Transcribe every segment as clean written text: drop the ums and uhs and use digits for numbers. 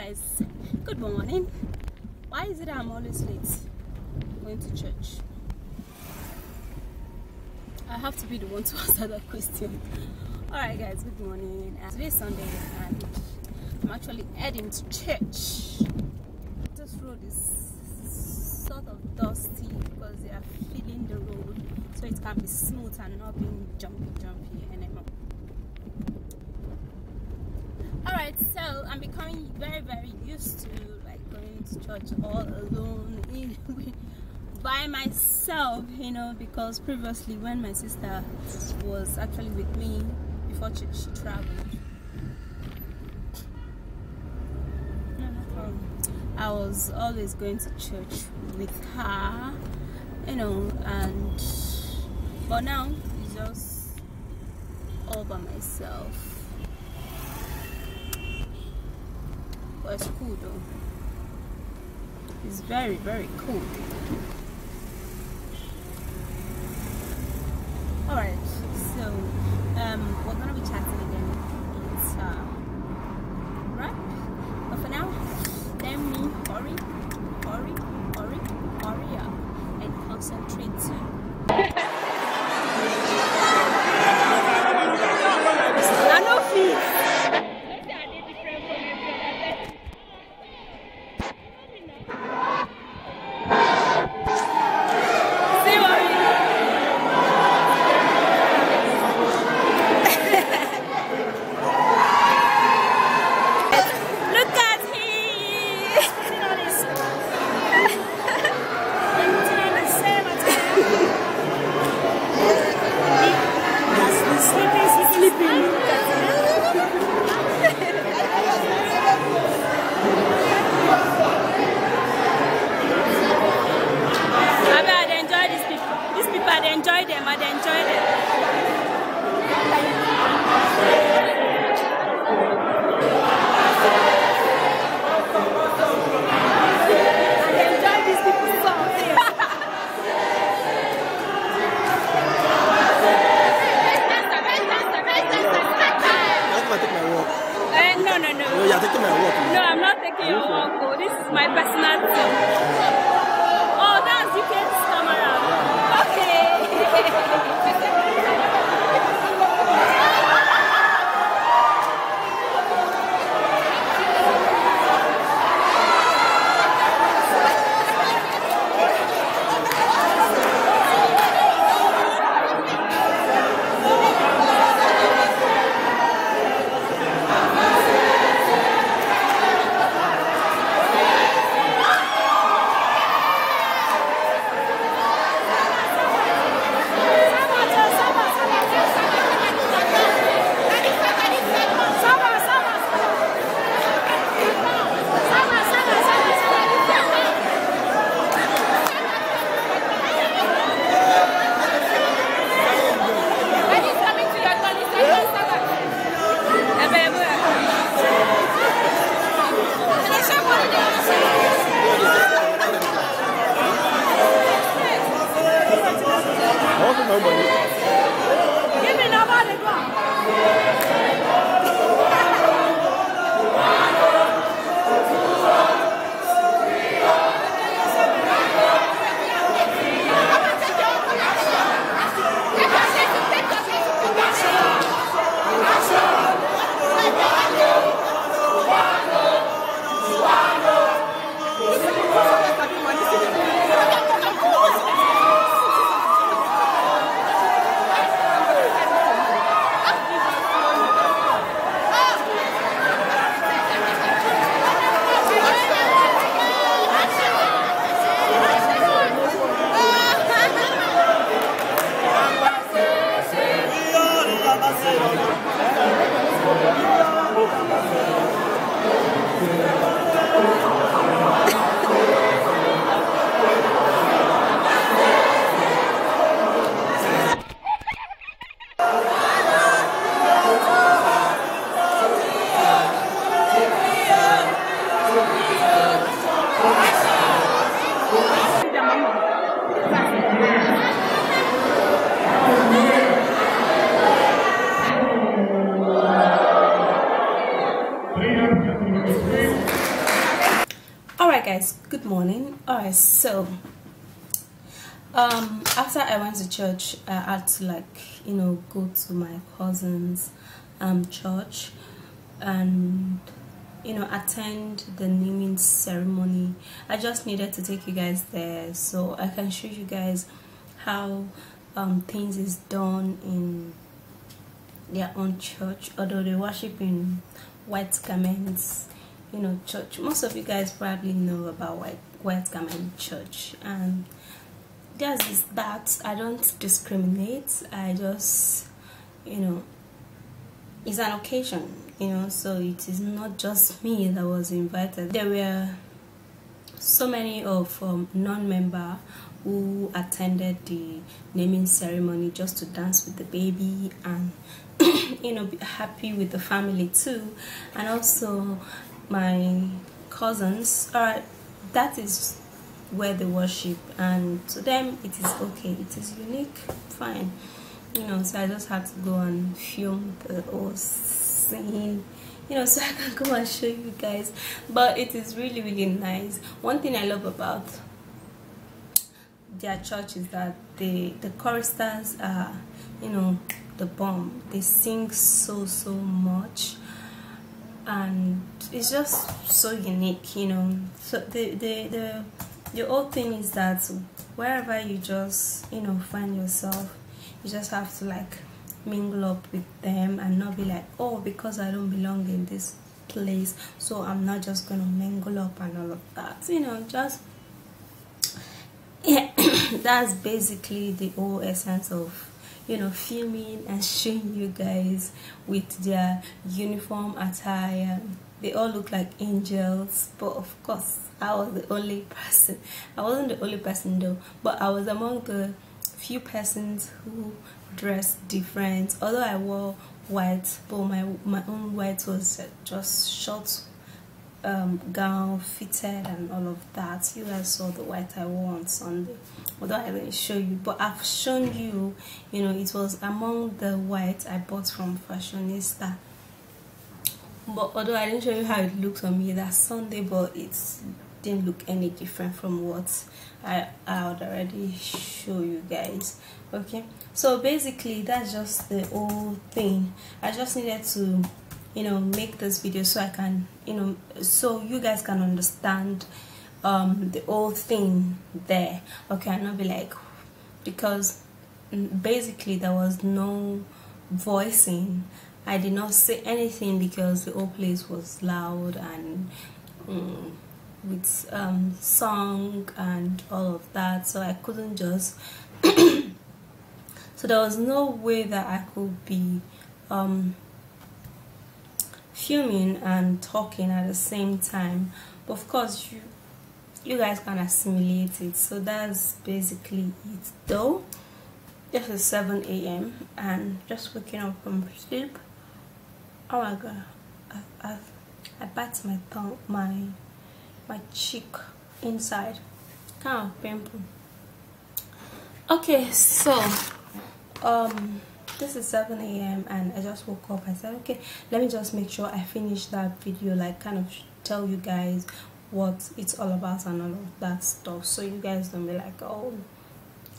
guys, good morning. Why is it I'm always late going to church? I have to be the one to answer that question. Alright guys, good morning. Today is Sunday and I'm actually heading to church. This road is sort of dusty because they are filling the road so it can be smooth and not being jumpy anymore. Alright, so I'm becoming very used to like going to church all alone by myself, you know, because previously when my sister was actually with me before she traveled, no problem, I was always going to church with her, you know, but now it's just all by myself. But it's cool though. It's very cool. Alright, so we're gonna be chatting again. It's right? But for now, let me hurry up and concentrate too. I know feet. No, I'm not taking your walk. Oh, this is my personal thing. Oh, that's you can come around. Okay. guys, good morning. Alright, so after I went to church, I had to go to my cousin's church and attend the naming ceremony. I just needed to take you guys there so I can show you guys how things is done in their own church, although they worship in white garments. Church, most of you guys probably know about white garment church, and there's that. I don't discriminate. I just it's an occasion, so it is not just me that was invited. There were so many of non-member who attended the naming ceremony just to dance with the baby and be happy with the family too. And also my cousins, alright, that is where they worship, and to them it is okay, it is unique, fine, so I just had to go and film the whole scene, so I can go and show you guys. But it is really, really nice. One thing I love about their church is that the choristers are the bomb. They sing so much, and it's just so unique, so the whole thing is that wherever you just find yourself, you just have to mingle up with them and not be like, oh, because I don't belong in this place, so I'm not just gonna mingle up and all of that, just yeah. That's basically the whole essence of filming and showing you guys with their uniform attire. They all look like angels, but of course I was the only person. I wasn't the only person though, but I was among the few persons who dressed different. Although I wore white, but my own white was just short gown, fitted and all of that. You guys saw the white I wore on Sunday, although I didn't show you, but I've shown you. It was among the white I bought from Fashionista. But although I didn't show you how it looks on me that Sunday, but it didn't look any different from what I would already show you guys. Okay, so basically that's just the whole thing. I just needed to make this video so I can so you guys can understand the whole thing there. Okay, and not be like, because basically there was no voicing. I did not say anything because the whole place was loud and with song and all of that, so I couldn't just so there was no way that I could be filming and talking at the same time. But of course you guys can assimilate it. So that's basically it though. This is 7 a.m. and just waking up from sleep. Oh my god, I bite my tongue, my cheek inside, kind of painful. Okay, so this is 7 a.m. and I just woke up. I said, okay, let me just make sure I finish that video, kind of tell you guys what it's all about and all of that stuff, so you guys don't be like, oh,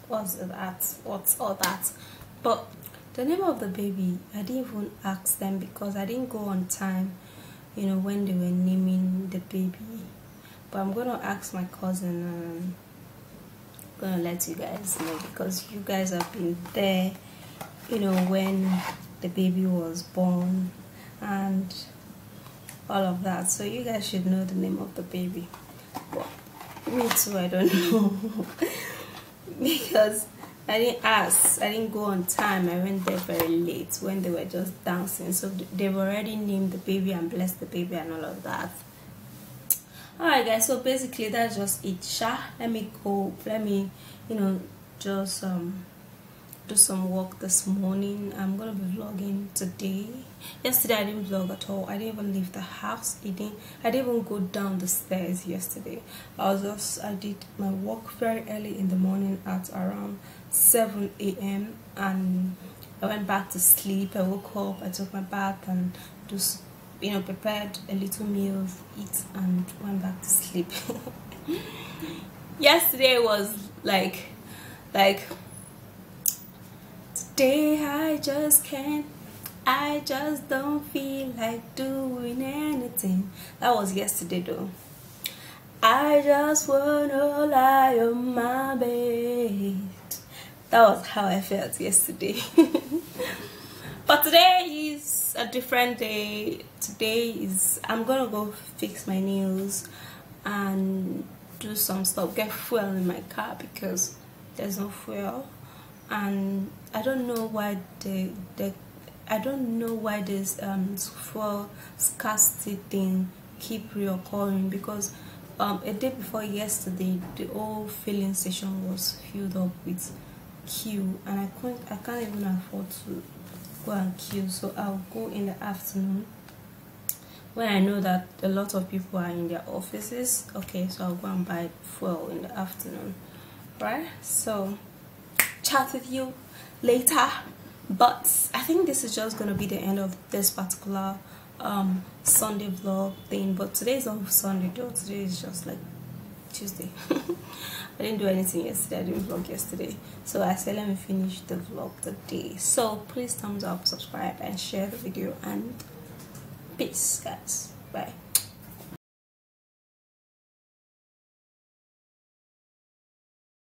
what's that, what's all that. But the name of the baby, I didn't even ask them because I didn't go on time when they were naming the baby. But I'm gonna ask my cousin and I'm gonna let you guys know, because you guys have been there when the baby was born and all of that, so you guys should know the name of the baby. But me too, I don't know because I didn't ask, I didn't go on time. I went there very late when they were just dancing, so they've already named the baby and blessed the baby and all of that. Alright guys, so basically that's just it. Let me go, let me just do some work this morning. I'm gonna be vlogging today. Yesterday I didn't vlog at all. I didn't even leave the house. I didn't even go down the stairs yesterday. I did my work very early in the morning at around 7 a.m. and I went back to sleep. I woke up, I took my bath and just prepared a little meal, eat and went back to sleep. sleep. Yesterday was like today I just can't, I just don't feel like doing anything. That was yesterday though. I just wanna lie on my bed. That was how I felt yesterday. But today is a different day. Today is, I'm gonna go fix my nails and do some stuff, get fuel in my car because there's no fuel. And I don't know why I don't know why this fuel scarcity thing keep reoccurring, because a day before yesterday the whole filling station was filled up with queue, and I can't even afford to go and queue. So I'll go in the afternoon when I know that a lot of people are in their offices. Okay, so I'll go and buy fuel in the afternoon, right? So chat with you later. But I think this is just gonna be the end of this particular Sunday vlog thing. But today is not Sunday though, today is just like Tuesday. I didn't do anything yesterday, I didn't vlog yesterday, so I said let me finish the vlog today. So please thumbs up, subscribe and share the video, and peace guys, bye.